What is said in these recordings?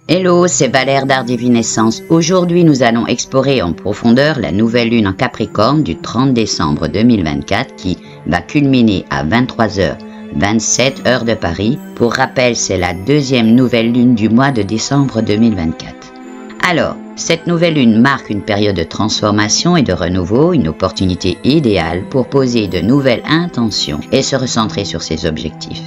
Hello, c'est Valère d'Art Divinescence. Aujourd'hui, nous allons explorer en profondeur la nouvelle lune en Capricorne du 30 décembre 2024 qui va culminer à 23h27 heure de Paris. Pour rappel, c'est la deuxième nouvelle lune du mois de décembre 2024. Alors, cette nouvelle lune marque une période de transformation et de renouveau, une opportunité idéale pour poser de nouvelles intentions et se recentrer sur ses objectifs.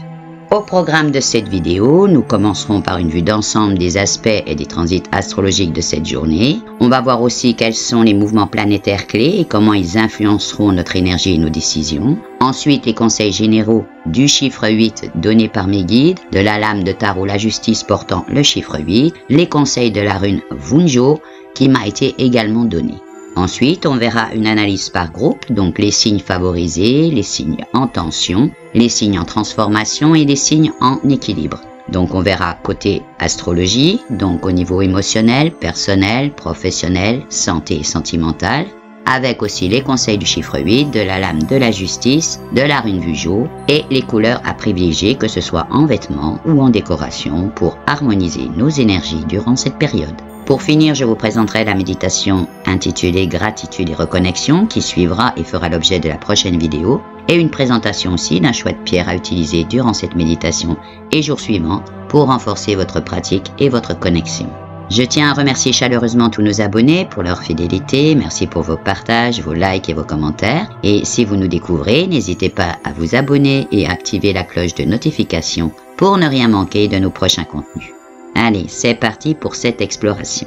Au programme de cette vidéo, nous commencerons par une vue d'ensemble des aspects et des transits astrologiques de cette journée. On va voir aussi quels sont les mouvements planétaires clés et comment ils influenceront notre énergie et nos décisions. Ensuite, les conseils généraux du chiffre 8 donnés par mes guides, de la lame de tarot La Justice portant le chiffre 8, les conseils de la rune Wunjo qui m'a été également donné. Ensuite, on verra une analyse par groupe, donc les signes favorisés, les signes en tension, les signes en transformation et les signes en équilibre. Donc on verra côté astrologie, donc au niveau émotionnel, personnel, professionnel, santé et sentimental, avec aussi les conseils du chiffre 8, de la lame de la justice, de la rune Wunjo et les couleurs à privilégier, que ce soit en vêtements ou en décoration, pour harmoniser nos énergies durant cette période. Pour finir, je vous présenterai la méditation intitulée Gratitude et reconnexion qui suivra et fera l'objet de la prochaine vidéo, et une présentation aussi d'un choix de pierre à utiliser durant cette méditation et jours suivants pour renforcer votre pratique et votre connexion. Je tiens à remercier chaleureusement tous nos abonnés pour leur fidélité. Merci pour vos partages, vos likes et vos commentaires. Et si vous nous découvrez, n'hésitez pas à vous abonner et à activer la cloche de notification pour ne rien manquer de nos prochains contenus. Allez, c'est parti pour cette exploration.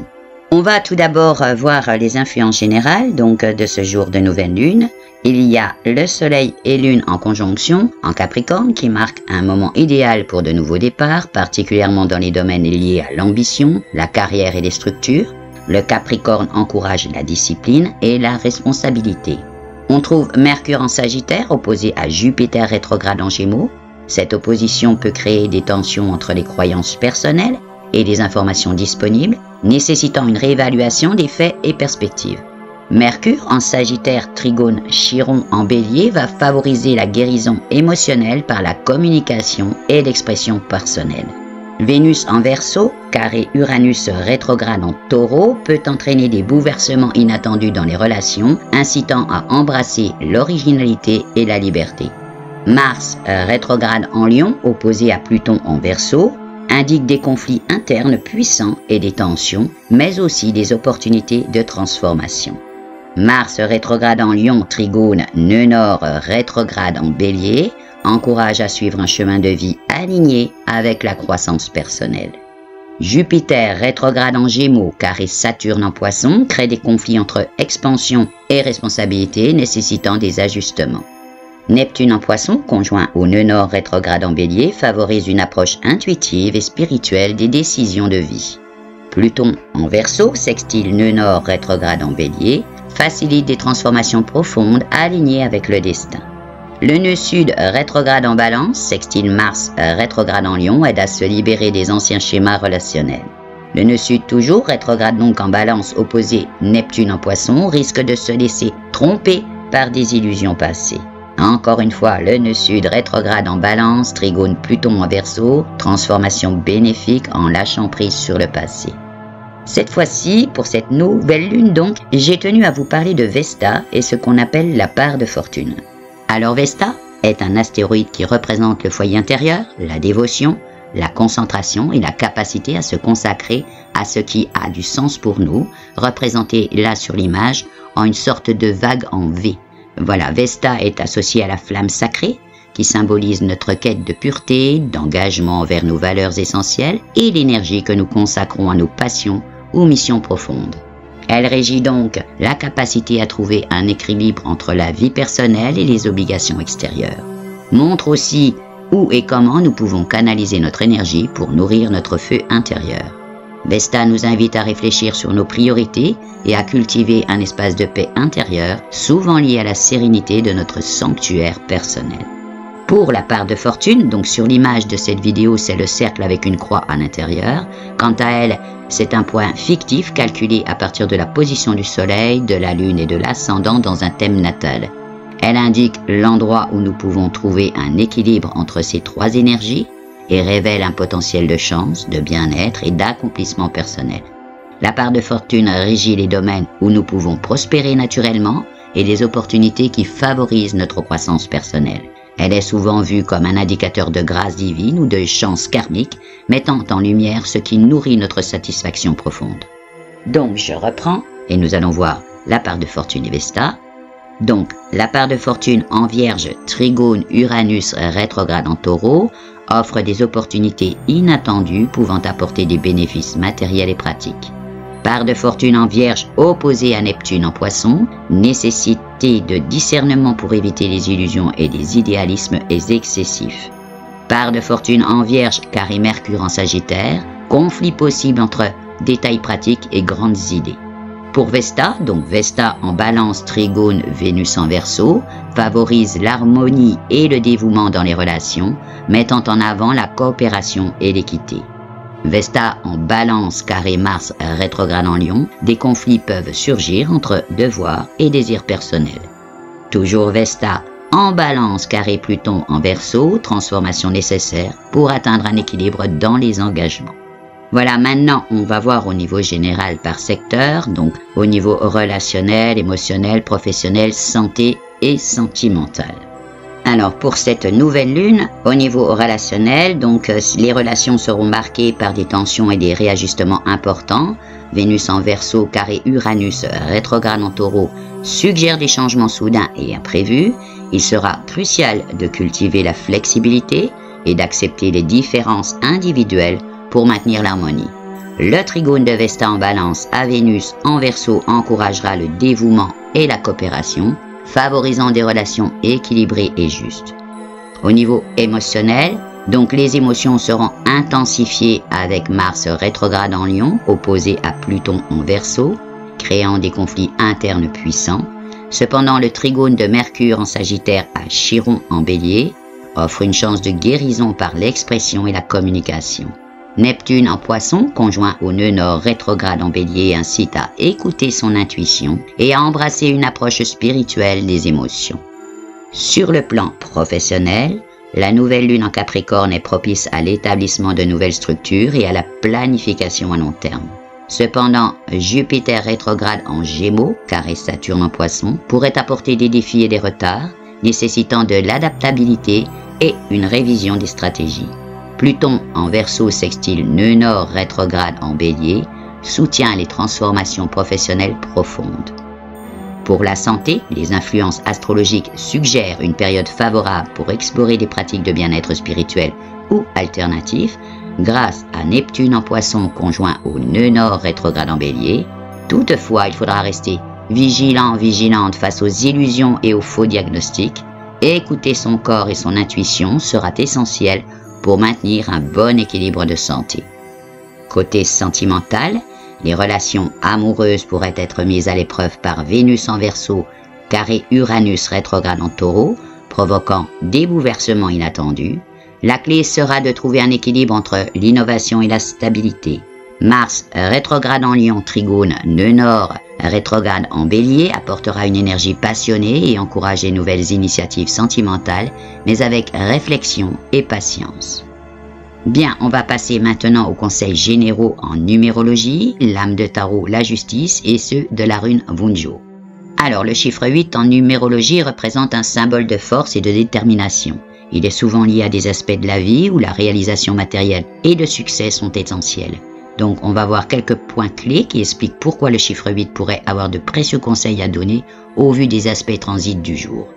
On va tout d'abord voir les influences générales de ce jour de nouvelle lune. Il y a le soleil et lune en conjonction en Capricorne qui marque un moment idéal pour de nouveaux départs, particulièrement dans les domaines liés à l'ambition, la carrière et les structures. Le Capricorne encourage la discipline et la responsabilité. On trouve Mercure en Sagittaire opposé à Jupiter rétrograde en Gémeaux. Cette opposition peut créer des tensions entre les croyances personnelles et les informations disponibles, nécessitant une réévaluation des faits et perspectives. Mercure en Sagittaire trigone Chiron en Bélier va favoriser la guérison émotionnelle par la communication et l'expression personnelle. Vénus en Verseau, carré Uranus rétrograde en Taureau, peut entraîner des bouleversements inattendus dans les relations, incitant à embrasser l'originalité et la liberté. Mars rétrograde en Lion, opposé à Pluton en Verseau, indique des conflits internes puissants et des tensions, mais aussi des opportunités de transformation. Mars rétrograde en Lion, trigone nœud nord rétrograde en Bélier, encourage à suivre un chemin de vie aligné avec la croissance personnelle. Jupiter rétrograde en Gémeaux, carré Saturne en Poisson, crée des conflits entre expansion et responsabilité nécessitant des ajustements. Neptune en Poisson, conjoint au nœud nord rétrograde en Bélier, favorise une approche intuitive et spirituelle des décisions de vie. Pluton en Verseau, sextile nœud nord rétrograde en Bélier, facilite des transformations profondes alignées avec le destin. Le nœud sud rétrograde en Balance, sextile Mars rétrograde en Lion, aide à se libérer des anciens schémas relationnels. Le nœud sud toujours rétrograde donc en Balance opposé Neptune en Poisson, risque de se laisser tromper par des illusions passées. Encore une fois, le nœud sud rétrograde en Balance, trigone Pluton en Verseau, transformation bénéfique en lâchant prise sur le passé. Cette fois-ci, pour cette nouvelle lune donc, j'ai tenu à vous parler de Vesta et ce qu'on appelle la part de fortune. Alors Vesta est un astéroïde qui représente le foyer intérieur, la dévotion, la concentration et la capacité à se consacrer à ce qui a du sens pour nous, représenté là sur l'image en une sorte de vague en V. Voilà, Vesta est associée à la flamme sacrée qui symbolise notre quête de pureté, d'engagement vers nos valeurs essentielles et l'énergie que nous consacrons à nos passions ou missions profondes. Elle régit donc la capacité à trouver un équilibre entre la vie personnelle et les obligations extérieures. Montre aussi où et comment nous pouvons canaliser notre énergie pour nourrir notre feu intérieur. Vesta nous invite à réfléchir sur nos priorités et à cultiver un espace de paix intérieure, souvent lié à la sérénité de notre sanctuaire personnel. Pour la part de fortune, donc sur l'image de cette vidéo, c'est le cercle avec une croix à l'intérieur. Quant à elle, c'est un point fictif calculé à partir de la position du soleil, de la lune et de l'ascendant dans un thème natal. Elle indique l'endroit où nous pouvons trouver un équilibre entre ces trois énergies et révèle un potentiel de chance, de bien-être et d'accomplissement personnel. La part de fortune régit les domaines où nous pouvons prospérer naturellement et les opportunités qui favorisent notre croissance personnelle. Elle est souvent vue comme un indicateur de grâce divine ou de chance karmique, mettant en lumière ce qui nourrit notre satisfaction profonde. Donc je reprends et nous allons voir la part de fortune et Vesta. Donc la part de fortune en Vierge, Trigone, Uranus rétrograde en Taureau offre des opportunités inattendues pouvant apporter des bénéfices matériels et pratiques. Part de fortune en Vierge opposée à Neptune en Poisson, nécessité de discernement pour éviter les illusions et des idéalismes excessifs. Part de fortune en Vierge carré Mercure en Sagittaire, conflit possible entre détails pratiques et grandes idées. Pour Vesta, donc Vesta en Balance, Trigone, Vénus en Verseau, favorise l'harmonie et le dévouement dans les relations, mettant en avant la coopération et l'équité. Vesta en Balance, carré Mars rétrograde en Lion, des conflits peuvent surgir entre devoirs et désirs personnels. Toujours Vesta en Balance, carré Pluton en Verseau, transformation nécessaire pour atteindre un équilibre dans les engagements. Voilà, maintenant on va voir au niveau général par secteur, donc au niveau relationnel, émotionnel, professionnel, santé et sentimental. Alors pour cette nouvelle lune, au niveau relationnel, donc les relations seront marquées par des tensions et des réajustements importants. Vénus en Verseau, carré Uranus rétrograde en Taureau suggère des changements soudains et imprévus. Il sera crucial de cultiver la flexibilité et d'accepter les différences individuelles pour maintenir l'harmonie. Le trigone de Vesta en Balance à Vénus en Verseau encouragera le dévouement et la coopération, favorisant des relations équilibrées et justes. Au niveau émotionnel, donc les émotions seront intensifiées avec Mars rétrograde en Lion, opposé à Pluton en Verseau, créant des conflits internes puissants. Cependant, le trigone de Mercure en Sagittaire à Chiron en Bélier offre une chance de guérison par l'expression et la communication. Neptune en Poisson, conjoint au nœud nord rétrograde en Bélier, incite à écouter son intuition et à embrasser une approche spirituelle des émotions. Sur le plan professionnel, la nouvelle lune en Capricorne est propice à l'établissement de nouvelles structures et à la planification à long terme. Cependant, Jupiter rétrograde en Gémeaux, carré Saturne en Poisson, pourrait apporter des défis et des retards, nécessitant de l'adaptabilité et une révision des stratégies. Pluton en Verseau sextile nœud nord rétrograde en Bélier soutient les transformations professionnelles profondes. Pour la santé, les influences astrologiques suggèrent une période favorable pour explorer des pratiques de bien-être spirituel ou alternatif grâce à Neptune en Poisson conjoint au nœud nord rétrograde en Bélier. Toutefois, il faudra rester vigilante face aux illusions et aux faux diagnostics. Écouter son corps et son intuition sera essentiel pour maintenir un bon équilibre de santé. Côté sentimental, les relations amoureuses pourraient être mises à l'épreuve par Vénus en Verseau, carré Uranus rétrograde en Taureau, provoquant des bouleversements inattendus. La clé sera de trouver un équilibre entre l'innovation et la stabilité. Mars rétrograde en Lion, trigone, nœud nord rétrograde en Bélier apportera une énergie passionnée et encourage de nouvelles initiatives sentimentales, mais avec réflexion et patience. Bien, on va passer maintenant aux conseils généraux en numérologie, l'âme de tarot, la justice et ceux de la rune Wunjo. Alors, le chiffre 8 en numérologie représente un symbole de force et de détermination. Il est souvent lié à des aspects de la vie où la réalisation matérielle et le succès sont essentiels. Donc, on va voir quelques points clés qui expliquent pourquoi le chiffre 8 pourrait avoir de précieux conseils à donner au vu des aspects transits du jour.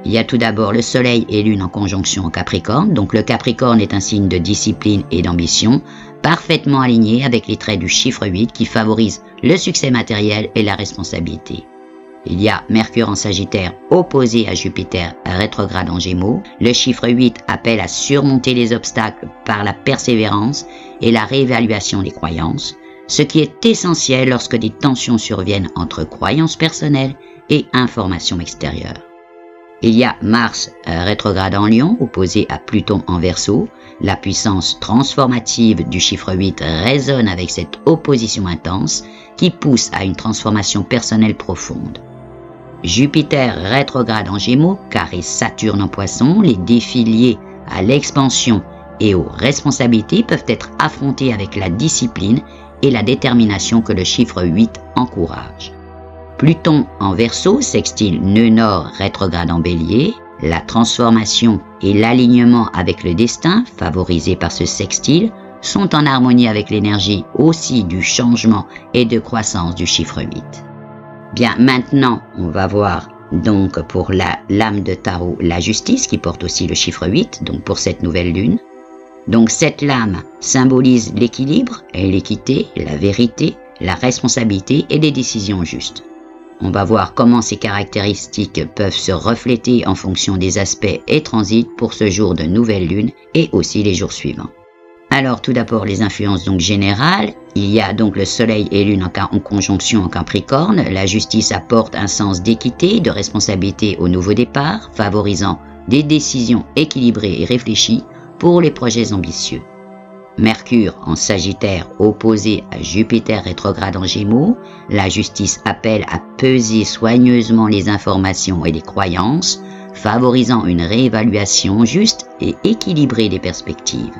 Il y a tout d'abord le Soleil et Lune en conjonction en Capricorne. Donc, le Capricorne est un signe de discipline et d'ambition, parfaitement aligné avec les traits du chiffre 8 qui favorisent le succès matériel et la responsabilité. Il y a Mercure en Sagittaire opposé à Jupiter rétrograde en Gémeaux. Le chiffre 8 appelle à surmonter les obstacles par la persévérance et la réévaluation des croyances, ce qui est essentiel lorsque des tensions surviennent entre croyances personnelles et informations extérieures. Il y a Mars rétrograde en Lion opposé à Pluton en Verseau. La puissance transformative du chiffre 8 résonne avec cette opposition intense qui pousse à une transformation personnelle profonde. Jupiter rétrograde en Gémeaux, carré Saturne en Poisson, les défis liés à l'expansion et aux responsabilités peuvent être affrontées avec la discipline et la détermination que le chiffre 8 encourage. Pluton en Verseau, sextile nœud nord rétrograde en Bélier, la transformation et l'alignement avec le destin, favorisés par ce sextile, sont en harmonie avec l'énergie aussi du changement et de croissance du chiffre 8. Bien, maintenant, on va voir donc pour la lame de tarot la justice qui porte aussi le chiffre 8, donc pour cette nouvelle lune. Donc cette lame symbolise l'équilibre et l'équité, la vérité, la responsabilité et les décisions justes. On va voir comment ces caractéristiques peuvent se refléter en fonction des aspects et transits pour ce jour de nouvelle lune et aussi les jours suivants. Alors tout d'abord les influences donc générales, il y a donc le soleil et lune en conjonction en Capricorne, la justice apporte un sens d'équité, de responsabilité au nouveau départ, favorisant des décisions équilibrées et réfléchies pour les projets ambitieux. Mercure en Sagittaire opposé à Jupiter rétrograde en Gémeaux, la justice appelle à peser soigneusement les informations et les croyances, favorisant une réévaluation juste et équilibrée des perspectives.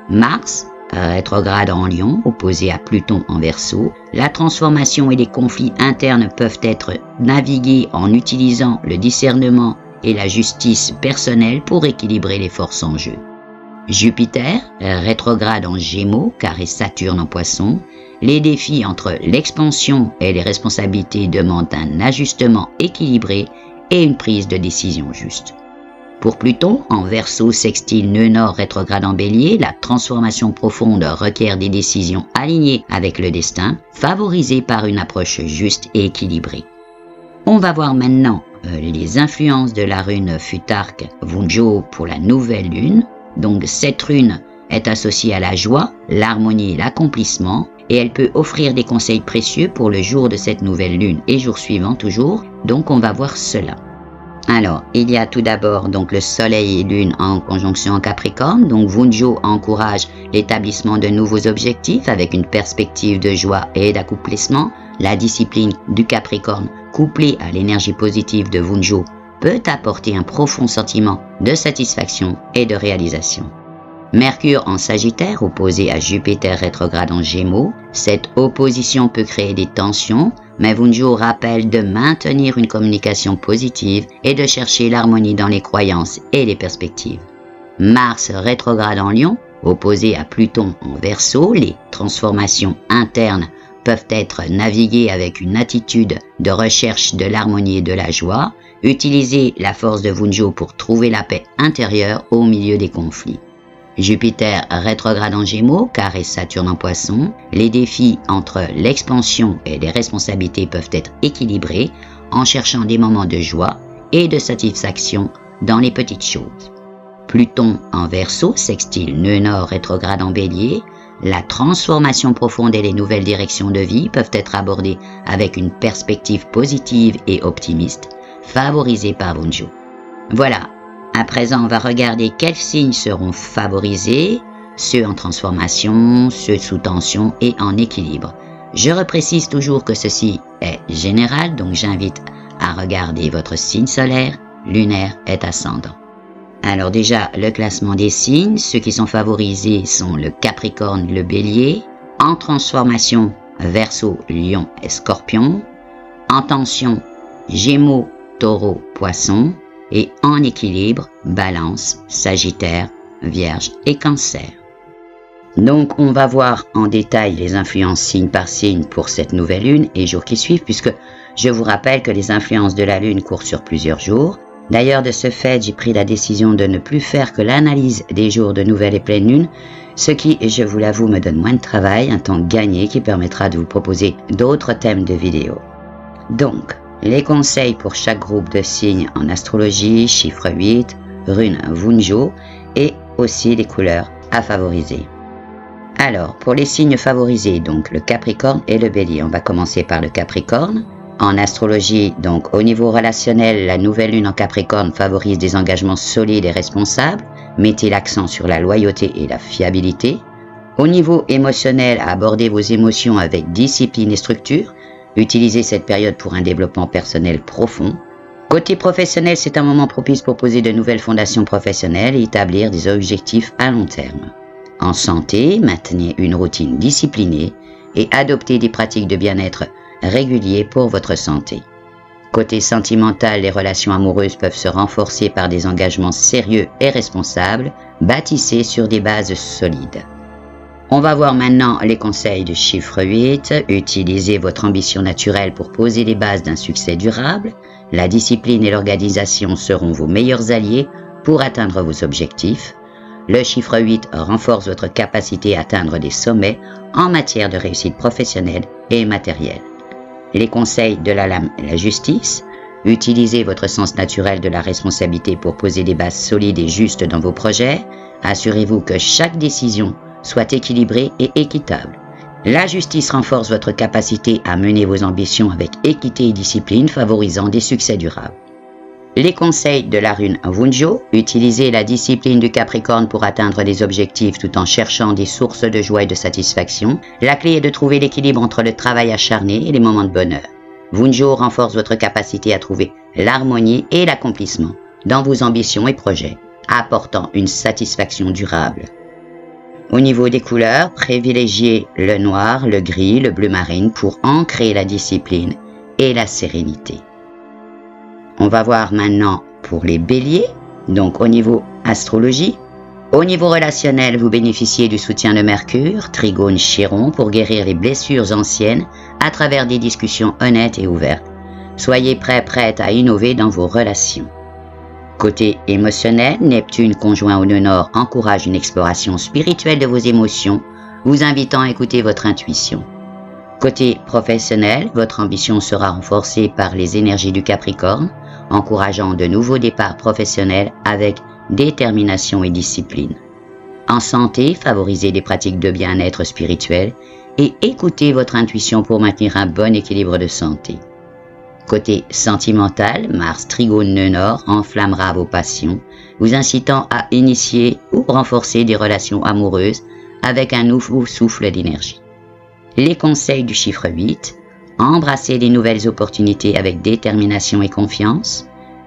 Mars, rétrograde en Lion, opposé à Pluton en Verseau, la transformation et les conflits internes peuvent être navigués en utilisant le discernement et la justice personnelle pour équilibrer les forces en jeu. Jupiter, rétrograde en Gémeaux, carré Saturne en Poisson, les défis entre l'expansion et les responsabilités demandent un ajustement équilibré et une prise de décision juste. Pour Pluton, en Verseau, sextile nœud nord rétrograde en Bélier, la transformation profonde requiert des décisions alignées avec le destin, favorisées par une approche juste et équilibrée. On va voir maintenant les influences de la rune Futark Vunjo pour la nouvelle lune. Donc cette rune est associée à la joie, l'harmonie et l'accomplissement, et elle peut offrir des conseils précieux pour le jour de cette nouvelle lune et jour suivant toujours. Donc on va voir cela. Alors, il y a tout d'abord donc le soleil et lune en conjonction en Capricorne. Donc Vunjo encourage l'établissement de nouveaux objectifs avec une perspective de joie et d'accomplissement. La discipline du Capricorne couplée à l'énergie positive de Vunjo peut apporter un profond sentiment de satisfaction et de réalisation. Mercure en Sagittaire opposé à Jupiter rétrograde en Gémeaux, cette opposition peut créer des tensions, mais Vunjo rappelle de maintenir une communication positive et de chercher l'harmonie dans les croyances et les perspectives. Mars rétrograde en Lion, opposé à Pluton en Verseau, les transformations internes peuvent être naviguées avec une attitude de recherche de l'harmonie et de la joie, utiliser la force de Vunjo pour trouver la paix intérieure au milieu des conflits. Jupiter rétrograde en Gémeaux, carré Saturne en Poisson, les défis entre l'expansion et les responsabilités peuvent être équilibrés en cherchant des moments de joie et de satisfaction dans les petites choses. Pluton en Verseau, sextile nœud nord rétrograde en Bélier, la transformation profonde et les nouvelles directions de vie peuvent être abordées avec une perspective positive et optimiste, favorisée par Vunjo. Voilà. À présent, on va regarder quels signes seront favorisés, ceux en transformation, ceux sous tension et en équilibre. Je reprécise toujours que ceci est général, donc j'invite à regarder votre signe solaire, lunaire et ascendant. Alors déjà, le classement des signes, ceux qui sont favorisés sont le Capricorne, le Bélier, en transformation, Verseau, Lion et Scorpion, en tension, Gémeaux, Taureau, Poisson, et en équilibre, Balance, Sagittaire, Vierge et Cancer. Donc on va voir en détail les influences signe par signe pour cette nouvelle lune et jours qui suivent, puisque je vous rappelle que les influences de la lune courent sur plusieurs jours. D'ailleurs, de ce fait, j'ai pris la décision de ne plus faire que l'analyse des jours de nouvelle et pleine lune, ce qui, je vous l'avoue, me donne moins de travail, un temps gagné qui permettra de vous proposer d'autres thèmes de vidéos. Donc, les conseils pour chaque groupe de signes en astrologie, chiffre 8, rune Vunjo et aussi les couleurs à favoriser. Alors, pour les signes favorisés, donc le Capricorne et le Bélier, on va commencer par le Capricorne. En astrologie, donc au niveau relationnel, la nouvelle lune en Capricorne favorise des engagements solides et responsables. Mettez l'accent sur la loyauté et la fiabilité. Au niveau émotionnel, abordez vos émotions avec discipline et structure. Utilisez cette période pour un développement personnel profond. Côté professionnel, c'est un moment propice pour poser de nouvelles fondations professionnelles et établir des objectifs à long terme. En santé, maintenez une routine disciplinée et adoptez des pratiques de bien-être réguliers pour votre santé. Côté sentimental, les relations amoureuses peuvent se renforcer par des engagements sérieux et responsables, bâtissés sur des bases solides. On va voir maintenant les conseils du chiffre 8. Utilisez votre ambition naturelle pour poser les bases d'un succès durable. La discipline et l'organisation seront vos meilleurs alliés pour atteindre vos objectifs. Le chiffre 8 renforce votre capacité à atteindre des sommets en matière de réussite professionnelle et matérielle. Les conseils de la lame la justice. Utilisez votre sens naturel de la responsabilité pour poser des bases solides et justes dans vos projets. Assurez-vous que chaque décision soit équilibrée et équitable. La justice renforce votre capacité à mener vos ambitions avec équité et discipline, favorisant des succès durables. Les conseils de la rune Wunjo. Utilisez la discipline du Capricorne pour atteindre des objectifs tout en cherchant des sources de joie et de satisfaction. La clé est de trouver l'équilibre entre le travail acharné et les moments de bonheur. Wunjo renforce votre capacité à trouver l'harmonie et l'accomplissement dans vos ambitions et projets, apportant une satisfaction durable. Au niveau des couleurs, privilégiez le noir, le gris, le bleu marine pour ancrer la discipline et la sérénité. On va voir maintenant pour les béliers, donc au niveau astrologie. Au niveau relationnel, vous bénéficiez du soutien de Mercure, Trigone Chiron pour guérir les blessures anciennes à travers des discussions honnêtes et ouvertes. Soyez prête à innover dans vos relations. Côté émotionnel, Neptune conjoint au nœud nord encourage une exploration spirituelle de vos émotions, vous invitant à écouter votre intuition. Côté professionnel, votre ambition sera renforcée par les énergies du Capricorne, encourageant de nouveaux départs professionnels avec détermination et discipline. En santé, favorisez des pratiques de bien-être spirituel et écoutez votre intuition pour maintenir un bon équilibre de santé. Côté sentimental, Mars Trigone nœud nord enflammera vos passions, vous incitant à initier ou renforcer des relations amoureuses avec un nouveau souffle d'énergie. Les conseils du chiffre 8, embrassez les nouvelles opportunités avec détermination et confiance.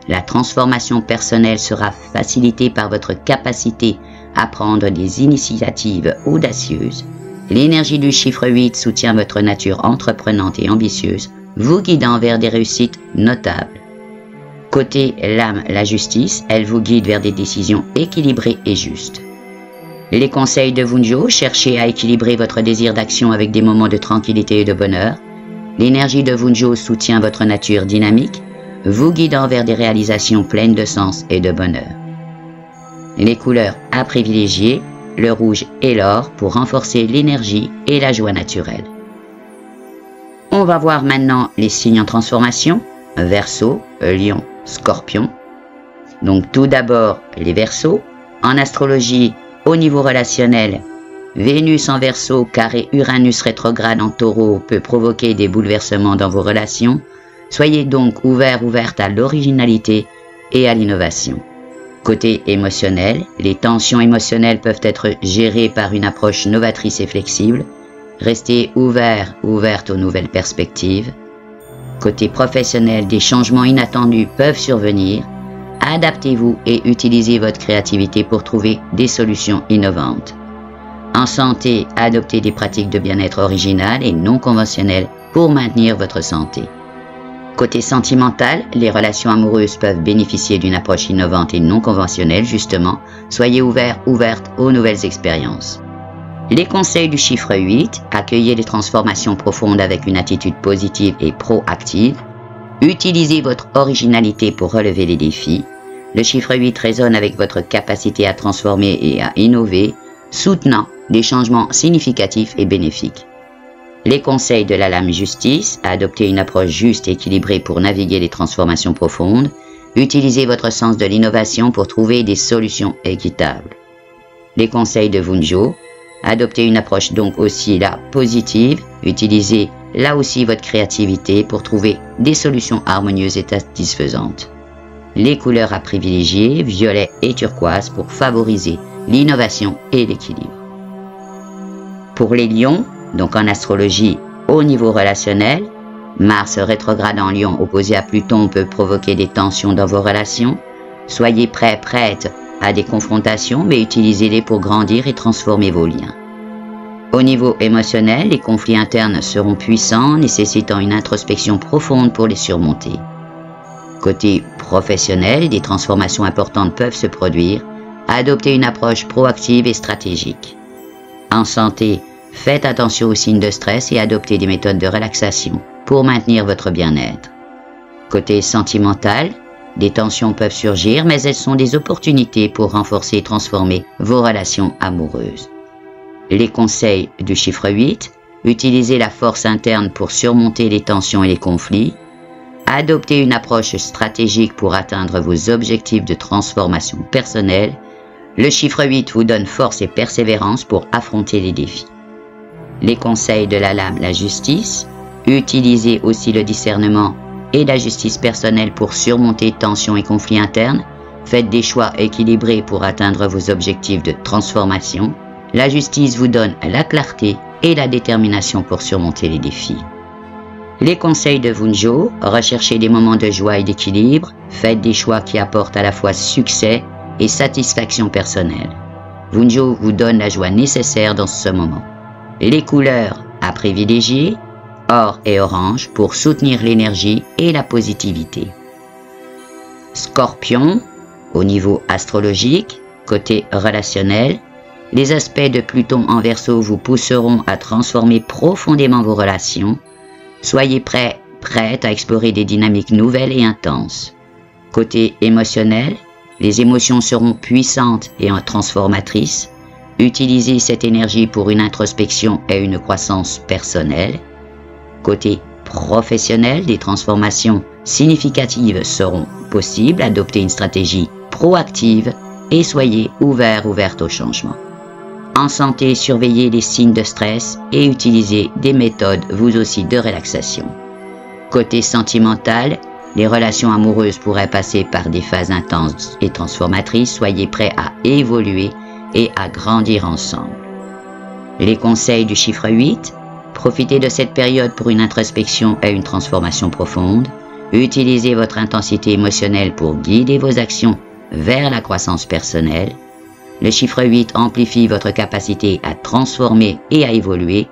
La transformation personnelle sera facilitée par votre capacité à prendre des initiatives audacieuses. L'énergie du chiffre 8 soutient votre nature entreprenante et ambitieuse, vous guidant vers des réussites notables. Côté lame, la justice, elle vous guide vers des décisions équilibrées et justes. Les conseils de Wunjo, cherchez à équilibrer votre désir d'action avec des moments de tranquillité et de bonheur. L'énergie de Wunjo soutient votre nature dynamique, vous guidant vers des réalisations pleines de sens et de bonheur. Les couleurs à privilégier, le rouge et l'or pour renforcer l'énergie et la joie naturelle. On va voir maintenant les signes en transformation, Verseau, Lion, Scorpion. Donc tout d'abord les Verseaux. En astrologie, au niveau relationnel, Vénus en Verseau, carré Uranus rétrograde en Taureau peut provoquer des bouleversements dans vos relations. Soyez donc ouverte à l'originalité et à l'innovation. Côté émotionnel, les tensions émotionnelles peuvent être gérées par une approche novatrice et flexible. Restez ouverte aux nouvelles perspectives. Côté professionnel, des changements inattendus peuvent survenir. Adaptez-vous et utilisez votre créativité pour trouver des solutions innovantes. En santé, adoptez des pratiques de bien-être originales et non conventionnelles pour maintenir votre santé. Côté sentimental, les relations amoureuses peuvent bénéficier d'une approche innovante et non conventionnelle, justement. Soyez ouverte aux nouvelles expériences. Les conseils du chiffre 8, accueillez les transformations profondes avec une attitude positive et proactive. Utilisez votre originalité pour relever les défis. Le chiffre 8 résonne avec votre capacité à transformer et à innover, soutenant des changements significatifs et bénéfiques. Les conseils de la lame justice, adoptez une approche juste et équilibrée pour naviguer les transformations profondes. Utilisez votre sens de l'innovation pour trouver des solutions équitables. Les conseils de Wunjo, adoptez une approche donc aussi là positive, utilisez là aussi votre créativité pour trouver des solutions harmonieuses et satisfaisantes. Les couleurs à privilégier, violet et turquoise pour favoriser l'innovation et l'équilibre. Pour les lions, donc en astrologie au niveau relationnel, Mars rétrograde en Lion opposé à Pluton peut provoquer des tensions dans vos relations. Soyez prête à des confrontations, mais utilisez-les pour grandir et transformer vos liens. Au niveau émotionnel, les conflits internes seront puissants, nécessitant une introspection profonde pour les surmonter. Côté professionnel, des transformations importantes peuvent se produire. Adoptez une approche proactive et stratégique. En santé, faites attention aux signes de stress et adoptez des méthodes de relaxation pour maintenir votre bien-être. Côté sentimental, des tensions peuvent surgir, mais elles sont des opportunités pour renforcer et transformer vos relations amoureuses. Les conseils du chiffre 8, utilisez la force interne pour surmonter les tensions et les conflits. Adoptez une approche stratégique pour atteindre vos objectifs de transformation personnelle. Le chiffre 8 vous donne force et persévérance pour affronter les défis. Les conseils de la lame, la justice, utilisez aussi le discernement et la justice personnelle pour surmonter tensions et conflits internes. Faites des choix équilibrés pour atteindre vos objectifs de transformation. La justice vous donne la clarté et la détermination pour surmonter les défis. Les conseils de Wunjo, recherchez des moments de joie et d'équilibre, faites des choix qui apportent à la fois succès et satisfaction personnelle. Wunjo vous donne la joie nécessaire dans ce moment. Les couleurs à privilégier, or et orange pour soutenir l'énergie et la positivité. Scorpion, au niveau astrologique, côté relationnel, les aspects de Pluton en Verseau vous pousseront à transformer profondément vos relations. Soyez prête à explorer des dynamiques nouvelles et intenses. Côté émotionnel, les émotions seront puissantes et transformatrices. Utilisez cette énergie pour une introspection et une croissance personnelle. Côté professionnel, des transformations significatives seront possibles. Adoptez une stratégie proactive et soyez ouverte au changement. En santé, surveillez les signes de stress et utilisez des méthodes vous aussi de relaxation. Côté sentimental, les relations amoureuses pourraient passer par des phases intenses et transformatrices. Soyez prêts à évoluer et à grandir ensemble. Les conseils du chiffre 8, profitez de cette période pour une introspection et une transformation profonde. Utilisez votre intensité émotionnelle pour guider vos actions vers la croissance personnelle. Le chiffre 8 amplifie votre capacité à transformer et à évoluer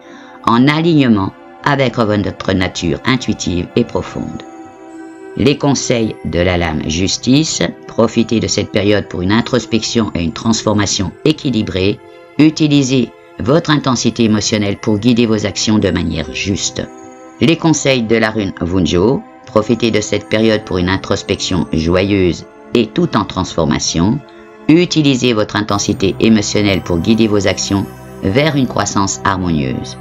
en alignement avec votre nature intuitive et profonde. Les conseils de la lame justice, profitez de cette période pour une introspection et une transformation équilibrée. Utilisez votre intensité émotionnelle pour guider vos actions de manière juste. Les conseils de la rune Wunjo, profitez de cette période pour une introspection joyeuse et tout en transformation. Utilisez votre intensité émotionnelle pour guider vos actions vers une croissance harmonieuse.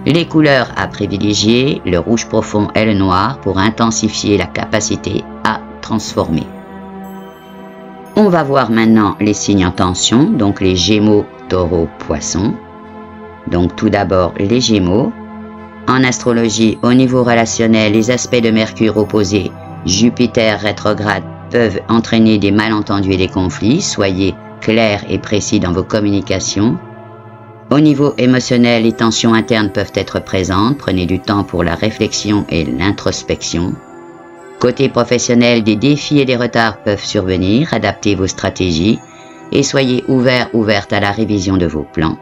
Les couleurs à privilégier, le rouge profond et le noir pour intensifier la capacité à transformer. On va voir maintenant les signes en tension, donc les Gémeaux, Taureaux, Poissons. Donc tout d'abord les Gémeaux. En astrologie, au niveau relationnel, les aspects de Mercure opposé, Jupiter rétrograde peuvent entraîner des malentendus et des conflits. Soyez clairs et précis dans vos communications. Au niveau émotionnel, les tensions internes peuvent être présentes. Prenez du temps pour la réflexion et l'introspection. Côté professionnel, des défis et des retards peuvent survenir. Adaptez vos stratégies et soyez ouverte à la révision de vos plans.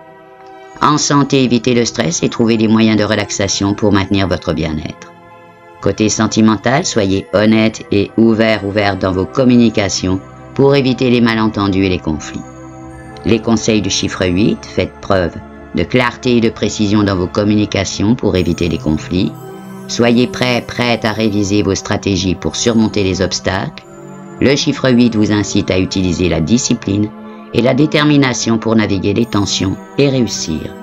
En santé, évitez le stress et trouvez des moyens de relaxation pour maintenir votre bien-être. Côté sentimental, soyez honnête et ouvert dans vos communications pour éviter les malentendus et les conflits. Les conseils du chiffre 8, faites preuve de clarté et de précision dans vos communications pour éviter les conflits. Soyez prête à réviser vos stratégies pour surmonter les obstacles. Le chiffre 8 vous incite à utiliser la discipline et la détermination pour naviguer les tensions et réussir.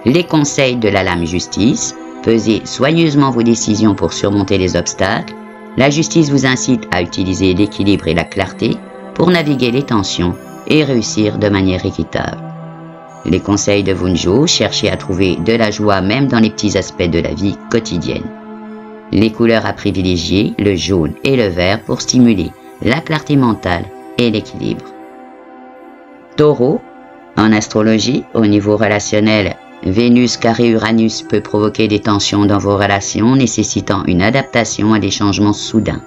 Les conseils de la lame justice, pesez soigneusement vos décisions pour surmonter les obstacles. La justice vous incite à utiliser l'équilibre et la clarté pour naviguer les tensions et réussir de manière équitable. Les conseils de Wunjo, cherchez à trouver de la joie même dans les petits aspects de la vie quotidienne. Les couleurs à privilégier, le jaune et le vert pour stimuler la clarté mentale et l'équilibre. Taureau, en astrologie, au niveau relationnel, Vénus carré Uranus peut provoquer des tensions dans vos relations nécessitant une adaptation à des changements soudains.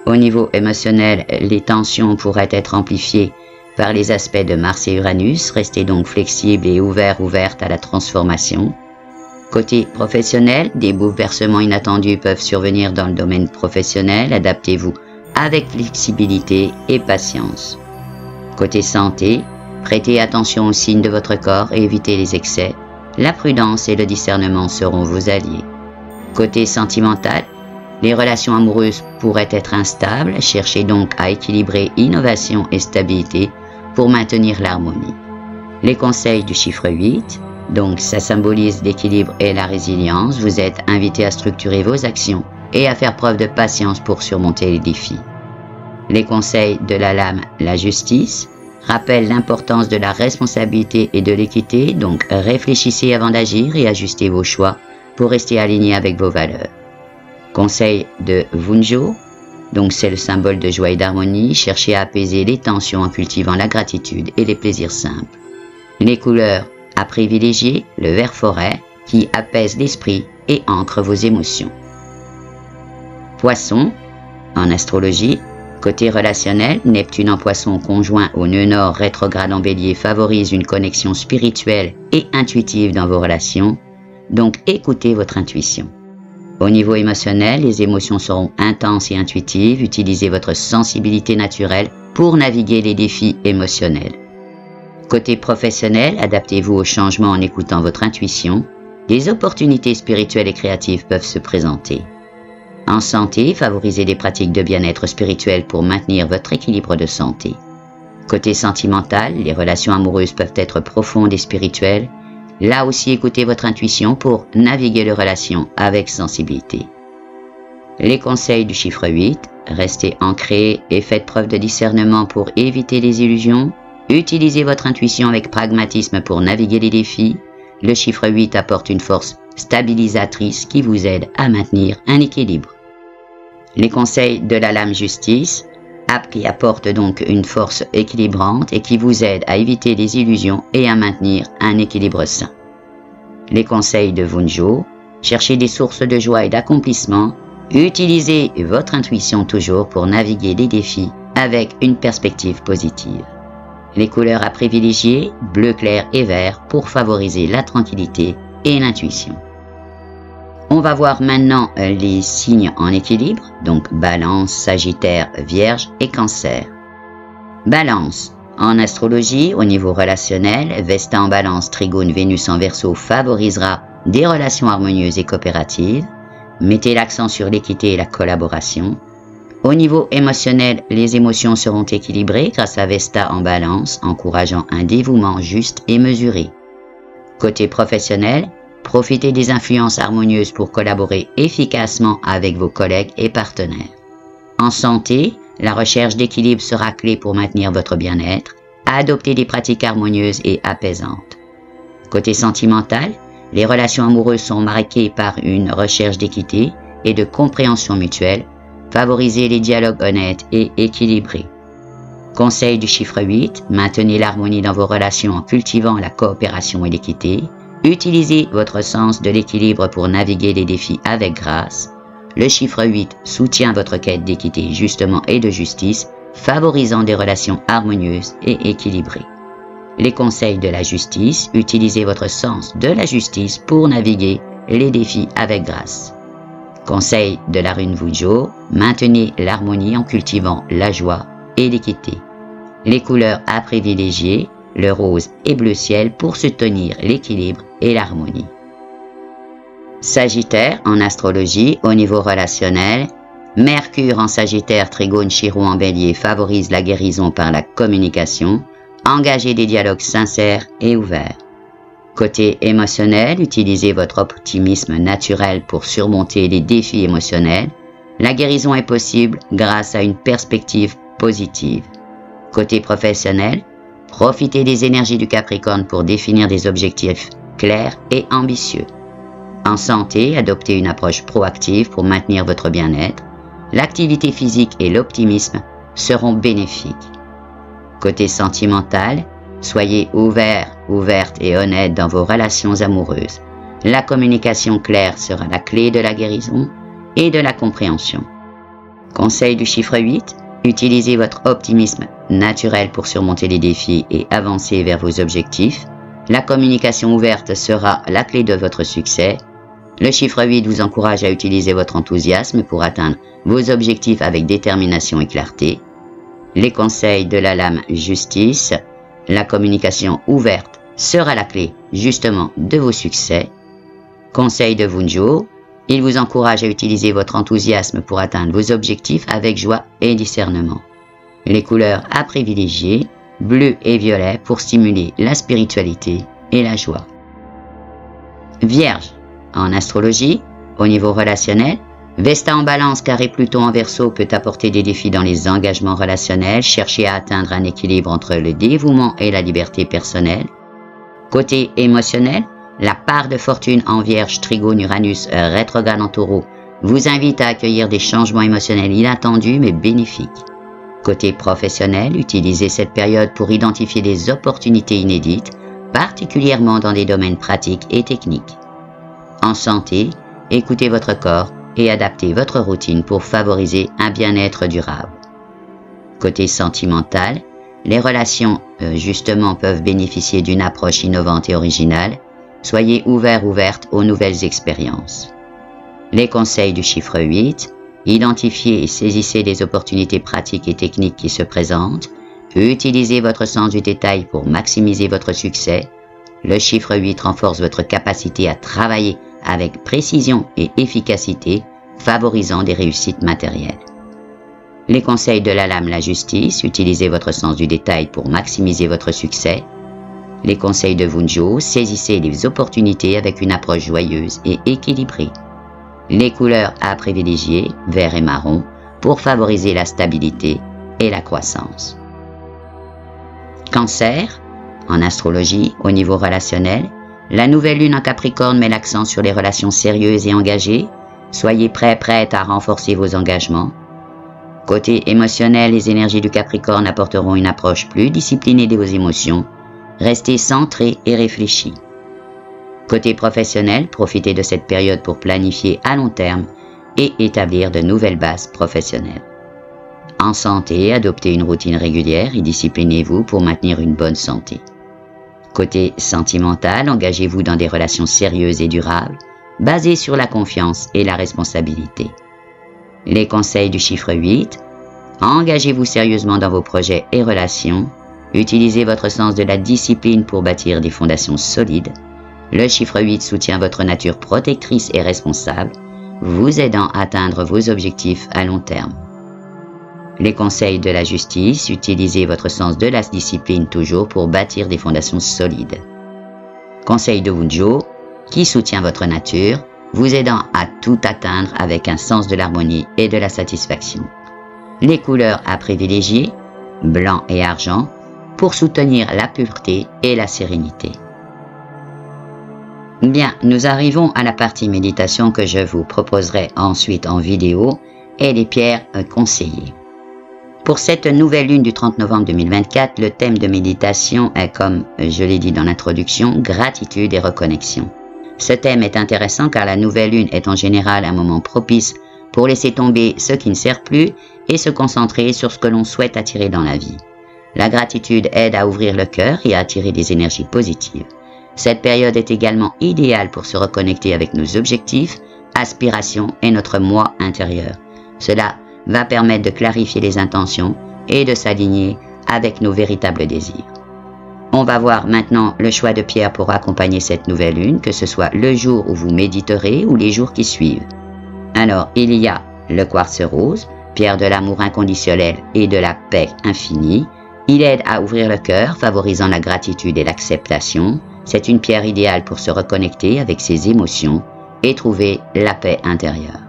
Au niveau émotionnel, les tensions pourraient être amplifiées par les aspects de Mars et Uranus, restez donc flexible et ouverte à la transformation. Côté professionnel, des bouleversements inattendus peuvent survenir dans le domaine professionnel, adaptez-vous avec flexibilité et patience. Côté santé, prêtez attention aux signes de votre corps et évitez les excès. La prudence et le discernement seront vos alliés. Côté sentimental, les relations amoureuses pourraient être instables, cherchez donc à équilibrer innovation et stabilité pour maintenir l'harmonie. Les conseils du chiffre 8, donc ça symbolise l'équilibre et la résilience, vous êtes invité à structurer vos actions et à faire preuve de patience pour surmonter les défis. Les conseils de la lame, la justice, rappellent l'importance de la responsabilité et de l'équité, donc réfléchissez avant d'agir et ajustez vos choix pour rester aligné avec vos valeurs. Conseil de Vunjo, donc c'est le symbole de joie et d'harmonie, cherchez à apaiser les tensions en cultivant la gratitude et les plaisirs simples. Les couleurs à privilégier, le vert forêt qui apaise l'esprit et ancre vos émotions. Poisson, en astrologie, côté relationnel, Neptune en Poisson conjoint au nœud nord rétrograde en Bélier favorise une connexion spirituelle et intuitive dans vos relations, donc écoutez votre intuition. Au niveau émotionnel, les émotions seront intenses et intuitives, utilisez votre sensibilité naturelle pour naviguer les défis émotionnels. Côté professionnel, adaptez-vous aux changements en écoutant votre intuition, des opportunités spirituelles et créatives peuvent se présenter. En santé, favorisez des pratiques de bien-être spirituel pour maintenir votre équilibre de santé. Côté sentimental, les relations amoureuses peuvent être profondes et spirituelles. Là aussi, écoutez votre intuition pour naviguer les relations avec sensibilité. Les conseils du chiffre 8, restez ancrés et faites preuve de discernement pour éviter les illusions. Utilisez votre intuition avec pragmatisme pour naviguer les défis. Le chiffre 8 apporte une force stabilisatrice qui vous aide à maintenir un équilibre. Les conseils de la lame justice, qui apporte donc une force équilibrante et qui vous aide à éviter les illusions et à maintenir un équilibre sain. Les conseils de Vunjo, cherchez des sources de joie et d'accomplissement, utilisez votre intuition toujours pour naviguer les défis avec une perspective positive. Les couleurs à privilégier, bleu clair et vert pour favoriser la tranquillité et l'intuition. On va voir maintenant les signes en équilibre, donc Balance, Sagittaire, Vierge et Cancer. Balance. En astrologie, au niveau relationnel, Vesta en Balance, Trigone, Vénus en Verseau favorisera des relations harmonieuses et coopératives. Mettez l'accent sur l'équité et la collaboration. Au niveau émotionnel, les émotions seront équilibrées grâce à Vesta en Balance, encourageant un dévouement juste et mesuré. Côté professionnel, profitez des influences harmonieuses pour collaborer efficacement avec vos collègues et partenaires. En santé, la recherche d'équilibre sera clé pour maintenir votre bien-être, adopter des pratiques harmonieuses et apaisantes. Côté sentimental, les relations amoureuses sont marquées par une recherche d'équité et de compréhension mutuelle, favorisez les dialogues honnêtes et équilibrés. Conseil du chiffre 8, maintenez l'harmonie dans vos relations en cultivant la coopération et l'équité. Utilisez votre sens de l'équilibre pour naviguer les défis avec grâce. Le chiffre 8 soutient votre quête d'équité justement et de justice, favorisant des relations harmonieuses et équilibrées. Les conseils de la justice, utilisez votre sens de la justice pour naviguer les défis avec grâce. Conseil de la rune Vunjo, maintenez l'harmonie en cultivant la joie et l'équité. Les couleurs à privilégier, le rose et bleu ciel pour soutenir l'équilibre et l'harmonie. Sagittaire en astrologie, au niveau relationnel, Mercure en Sagittaire, Trigone, Chiron en Bélier favorise la guérison par la communication, engagez des dialogues sincères et ouverts. Côté émotionnel, utilisez votre optimisme naturel pour surmonter les défis émotionnels. La guérison est possible grâce à une perspective positive. Côté professionnel, profitez des énergies du Capricorne pour définir des objectifs clairs et ambitieux. En santé, adoptez une approche proactive pour maintenir votre bien-être. L'activité physique et l'optimisme seront bénéfiques. Côté sentimental, soyez ouvert ouverte et honnête dans vos relations amoureuses. La communication claire sera la clé de la guérison et de la compréhension. Conseil du chiffre 8, utilisez votre optimisme naturel pour surmonter les défis et avancer vers vos objectifs. La communication ouverte sera la clé de votre succès. Le chiffre 8 vous encourage à utiliser votre enthousiasme pour atteindre vos objectifs avec détermination et clarté. Les conseils de la lame justice, la communication ouverte sera la clé justement de vos succès. Conseil de Wunjo, il vous encourage à utiliser votre enthousiasme pour atteindre vos objectifs avec joie et discernement. Les couleurs à privilégier, bleu et violet pour stimuler la spiritualité et la joie. Vierge, en astrologie, au niveau relationnel, Vesta en balance car et Pluton en Verseau peut apporter des défis dans les engagements relationnels, cherchez à atteindre un équilibre entre le dévouement et la liberté personnelle. Côté émotionnel, la part de fortune en Vierge, Trigone, Uranus, rétrograde en Taureau vous invite à accueillir des changements émotionnels inattendus mais bénéfiques. Côté professionnel, utilisez cette période pour identifier des opportunités inédites, particulièrement dans des domaines pratiques et techniques. En santé, écoutez votre corps et adaptez votre routine pour favoriser un bien-être durable. Côté sentimental, les relations justement peuvent bénéficier d'une approche innovante et originale. Soyez ouverte aux nouvelles expériences. Les conseils du chiffre 8, identifiez et saisissez les opportunités pratiques et techniques qui se présentent. Utilisez votre sens du détail pour maximiser votre succès. Le chiffre 8 renforce votre capacité à travailler avec précision et efficacité, favorisant des réussites matérielles. Les conseils de la lame la justice, utilisez votre sens du détail pour maximiser votre succès. Les conseils de Wunjo, saisissez les opportunités avec une approche joyeuse et équilibrée. Les couleurs à privilégier, vert et marron, pour favoriser la stabilité et la croissance. Cancer, en astrologie, au niveau relationnel, la nouvelle lune en Capricorne met l'accent sur les relations sérieuses et engagées. Soyez prête à renforcer vos engagements. Côté émotionnel, les énergies du Capricorne apporteront une approche plus disciplinée de vos émotions. Restez centré et réfléchi. Côté professionnel, profitez de cette période pour planifier à long terme et établir de nouvelles bases professionnelles. En santé, adoptez une routine régulière et disciplinez-vous pour maintenir une bonne santé. Côté sentimental, engagez-vous dans des relations sérieuses et durables, basées sur la confiance et la responsabilité. Les conseils du chiffre 8, engagez-vous sérieusement dans vos projets et relations, utilisez votre sens de la discipline pour bâtir des fondations solides. Le chiffre 8 soutient votre nature protectrice et responsable, vous aidant à atteindre vos objectifs à long terme. Les conseils de la justice, utilisez votre sens de la discipline toujours pour bâtir des fondations solides. Conseil de Wunjo, qui soutient votre nature, vous aidant à tout atteindre avec un sens de l'harmonie et de la satisfaction. Les couleurs à privilégier, blanc et argent, pour soutenir la pureté et la sérénité. Bien, nous arrivons à la partie méditation que je vous proposerai ensuite en vidéo et les pierres conseillées. Pour cette nouvelle lune du 30 novembre 2024, le thème de méditation est, comme je l'ai dit dans l'introduction, gratitude et reconnexion. Ce thème est intéressant car la nouvelle lune est en général un moment propice pour laisser tomber ce qui ne sert plus et se concentrer sur ce que l'on souhaite attirer dans la vie. La gratitude aide à ouvrir le cœur et à attirer des énergies positives. Cette période est également idéale pour se reconnecter avec nos objectifs, aspirations et notre moi intérieur. Cela va permettre de clarifier les intentions et de s'aligner avec nos véritables désirs. On va voir maintenant le choix de pierres pour accompagner cette nouvelle lune, que ce soit le jour où vous méditerez ou les jours qui suivent. Alors, il y a le quartz rose, pierre de l'amour inconditionnel et de la paix infinie. Il aide à ouvrir le cœur, favorisant la gratitude et l'acceptation. C'est une pierre idéale pour se reconnecter avec ses émotions et trouver la paix intérieure.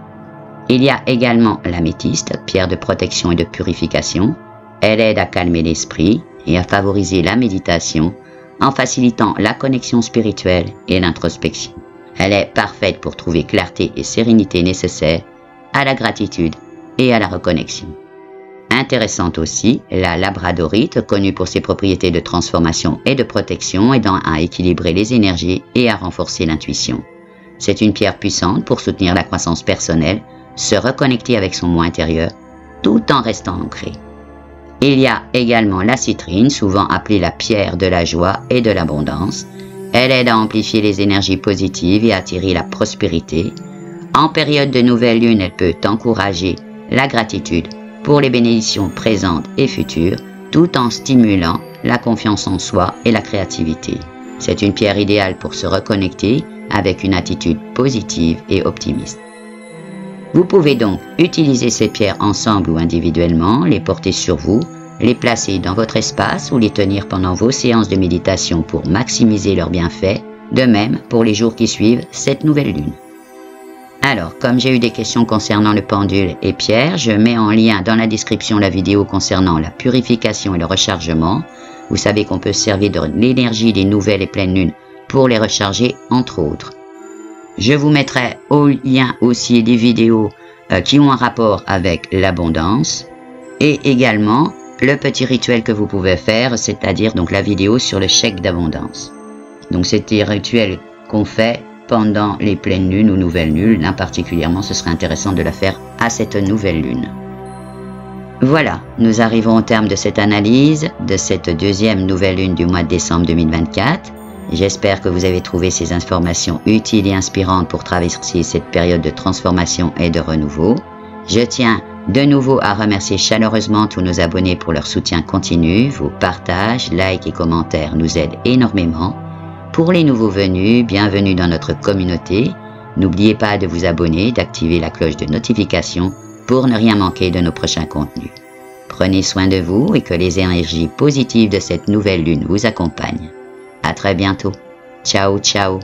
Il y a également l'améthyste, pierre de protection et de purification. Elle aide à calmer l'esprit et à favoriser la méditation en facilitant la connexion spirituelle et l'introspection. Elle est parfaite pour trouver clarté et sérénité nécessaires à la gratitude et à la reconnexion. Intéressante aussi, la labradorite, connue pour ses propriétés de transformation et de protection, aidant à équilibrer les énergies et à renforcer l'intuition. C'est une pierre puissante pour soutenir la croissance personnelle, se reconnecter avec son moi intérieur, tout en restant ancré. Il y a également la citrine, souvent appelée la pierre de la joie et de l'abondance. Elle aide à amplifier les énergies positives et à attirer la prospérité. En période de nouvelle lune, elle peut encourager la gratitude pour les bénédictions présentes et futures, tout en stimulant la confiance en soi et la créativité. C'est une pierre idéale pour se reconnecter avec une attitude positive et optimiste. Vous pouvez donc utiliser ces pierres ensemble ou individuellement, les porter sur vous, les placer dans votre espace ou les tenir pendant vos séances de méditation pour maximiser leurs bienfaits, de même pour les jours qui suivent cette nouvelle lune. Alors, comme j'ai eu des questions concernant le pendule et pierre, je mets en lien dans la description la vidéo concernant la purification et le rechargement. Vous savez qu'on peut se servir de l'énergie des nouvelles et pleines lunes pour les recharger, entre autres. Je vous mettrai au lien aussi des vidéos qui ont un rapport avec l'abondance et également le petit rituel que vous pouvez faire, c'est-à-dire donc la vidéo sur le chèque d'abondance. Donc c'est un rituel qu'on fait pendant les pleines lunes ou nouvelles lunes. Là particulièrement, ce serait intéressant de la faire à cette nouvelle lune. Voilà, nous arrivons au terme de cette analyse de cette deuxième nouvelle lune du mois de décembre 2024. J'espère que vous avez trouvé ces informations utiles et inspirantes pour traverser cette période de transformation et de renouveau. Je tiens de nouveau à remercier chaleureusement tous nos abonnés pour leur soutien continu. Vos partages, likes et commentaires nous aident énormément. Pour les nouveaux venus, bienvenue dans notre communauté. N'oubliez pas de vous abonner, d'activer la cloche de notification pour ne rien manquer de nos prochains contenus. Prenez soin de vous et que les énergies positives de cette nouvelle lune vous accompagnent. À très bientôt. Ciao, ciao.